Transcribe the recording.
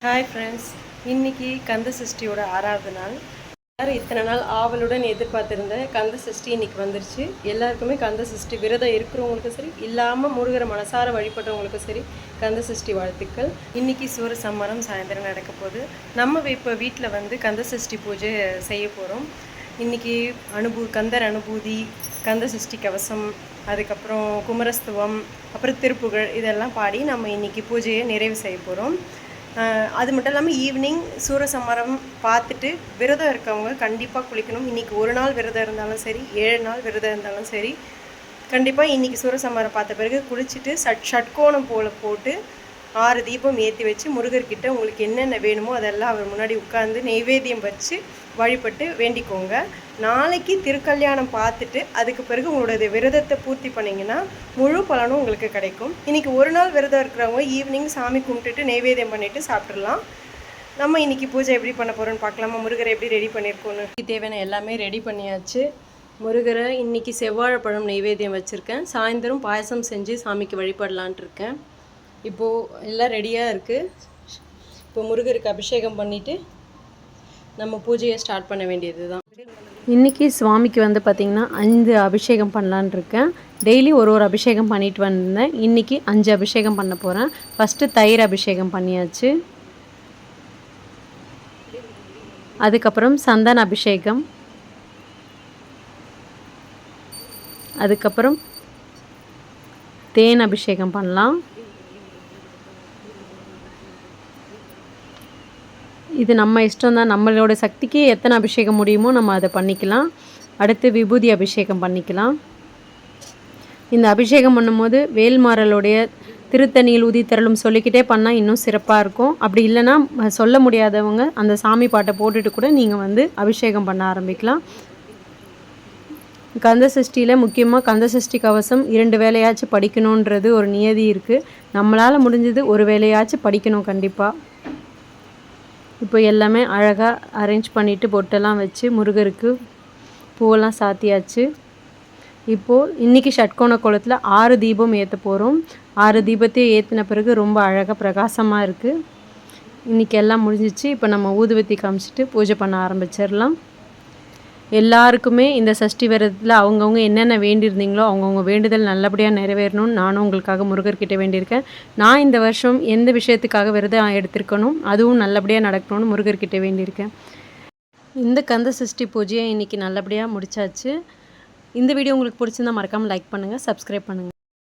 Hi friends, இன்றைக்கி கந்த சஷ்டியோட 6வது நாள். எல்லாரும் இத்தனை நாள் ஆவலுடன் எதிர்பார்த்துருந்த கந்த சஷ்டி இன்றைக்கி வந்துருச்சு. எல்லாருக்குமே கந்த சஷ்டி விரதம் இருக்கிறவங்களுக்கும் சரி, இல்லாமல் முருகரை மனசார வழிபடுறவங்களுக்கும் சரி கந்த சஷ்டி வாழ்த்துக்கள். இன்றைக்கி சூரசம்மாரம் சாயந்தரம் நடக்க போகுது. நம்ம இப்போ வீட்டில் கந்த சஷ்டி பூஜை செய்ய போகிறோம். இன்றைக்கி கந்தர் அனுபூதி, கந்த சஷ்டி கவசம், அதுக்கப்புறம் குமரஸ்துவம், அப்புறம் திருப்புகழ் இதெல்லாம் பாடி நம்ம இன்றைக்கி பூஜையை நிறைவு செய்ய போகிறோம். அது மட்டும் இல்லாமல் ஈவினிங் சூரசம்மாரம் பார்த்துட்டு விரதம் இருக்கவங்க கண்டிப்பாக குளிக்கணும். இன்றைக்கி ஒரு நாள் விரதம் இருந்தாலும் சரி, 7 நாள் விரதம் இருந்தாலும் சரி, கண்டிப்பாக இன்றைக்கி சூரசம்மாரம் பார்த்த பிறகு குளிச்சுட்டு ஷட்கோணம் போட்டு 6 தீபம் ஏற்றி வச்சு முருகர்கிட்ட உங்களுக்கு என்னென்ன வேணுமோ அதெல்லாம் அவர் முன்னாடி உட்காந்து நெய்வேத்தியம் வச்சு வழிபட்டு வேண்டிக்கோங்க. நாளைக்கு திருக்கல்யாணம் பார்த்துட்டு அதுக்கு பிறகு உங்களோட விரதத்தை பூர்த்தி பண்ணிங்கன்னா முழு பலனும் உங்களுக்கு கிடைக்கும். இன்றைக்கி ஒரு நாள் விரதம் இருக்கிறவங்க ஈவினிங் சாமி கும்பிட்டுட்டு நெய்வேத்தியம் பண்ணிவிட்டு சாப்பிட்றலாம். நம்ம இன்றைக்கி பூஜை எப்படி பண்ண போகிறோன்னு பார்க்கலாமா? முருகரை எப்படி ரெடி பண்ணியிருக்கோன்னு தேவையான எல்லாமே ரெடி பண்ணியாச்சு. முருகரை இன்றைக்கி செவ்வாழைப்பழம் நெய்வேத்தியம் வச்சுருக்கேன். சாயந்தரம் பாயசம் செஞ்சு சாமிக்கு வழிபடலான்ட்டு இருக்கேன். இப்போது எல்லாம் ரெடியாக இருக்குது. இப்போ முருகருக்கு அபிஷேகம் பண்ணிவிட்டு நம்ம பூஜையை ஸ்டார்ட் பண்ண வேண்டியது தான். இன்றைக்கி சுவாமிக்கு பார்த்திங்கன்னா 5 அபிஷேகம் பண்ணலான் இருக்கேன். டெய்லி ஒரு அபிஷேகம் பண்ணிட்டு வந்தேன். இன்றைக்கி 5 அபிஷேகம் பண்ண போகிறேன். ஃபஸ்ட்டு தயிர் அபிஷேகம் பண்ணியாச்சு. அதுக்கப்புறம் சந்தன அபிஷேகம், அதுக்கப்புறம் தேன் அபிஷேகம் பண்ணலாம். இது நம்ம இஷ்டம் தான். நம்மளோட சக்திக்கு எத்தனை அபிஷேகம் முடியுமோ நம்ம அதை பண்ணிக்கலாம். அடுத்து விபூதி அபிஷேகம் பண்ணிக்கலாம். இந்த அபிஷேகம் பண்ணும்போது வேல்மாறலுடைய திருத்தணியில் உதித்தரலும் சொல்லிக்கிட்டே பண்ணால் இன்னும் சிறப்பாக இருக்கும். அப்படி இல்லைன்னா சொல்ல முடியாதவங்க அந்த சாமி பாட்டை போட்டுட்டு கூட நீங்கள் அபிஷேகம் பண்ண ஆரம்பிக்கலாம். கந்த சஷ்டியில் முக்கியமாக கந்த சஷ்டி கவசம் 2 வேளையாச்சும் படிக்கணுன்றது ஒரு நியதி இருக்குது. நம்மளால் முடிஞ்சது ஒரு வேளையாச்சும் படிக்கணும் கண்டிப்பாக. இப்போ எல்லாமே அழகாக அரேஞ்ச் பண்ணிவிட்டு பொட்டெல்லாம் வச்சு முருகருக்கு பூவெல்லாம் சாத்தியாச்சு. இப்போது இன்றைக்கி ஷட்கோண கோலத்தில் 6 தீபம் ஏற்ற போகிறோம். 6 தீபத்தையும் ஏற்றின பிறகு ரொம்ப அழகாக பிரகாசமாக இருக்குது. இன்றைக்கி எல்லாம் முடிஞ்சிச்சு. இப்போ நம்ம ஊதுவத்தி காமிச்சிட்டு பூஜை பண்ண ஆரம்பிச்சிடலாம். எல்லாருக்குமே இந்த சஷ்டி விரதத்தில் அவங்கவுங்க என்னென்ன வேண்டியிருந்தீங்களோ அவங்கவுங்க வேண்டுதல் நல்லபடியாக நிறைவேறணும்னு நானும் உங்களுக்காக முருகர்கிட்ட வேண்டியிருக்கேன். நான் இந்த வருஷம் எந்த விஷயத்துக்காக விரதம் எடுத்திருக்கணும் அதுவும் நல்லபடியாக நடக்கணும்னு முருகர்கிட்ட வேண்டியிருக்கேன். இந்த கந்த சஷ்டி பூஜையை இன்றைக்கி நல்லபடியாக முடித்தாச்சு. இந்த வீடியோ உங்களுக்கு பிடிச்சிருந்தா மறக்காமல் லைக் பண்ணுங்கள், சப்ஸ்கிரைப் பண்ணுங்கள்.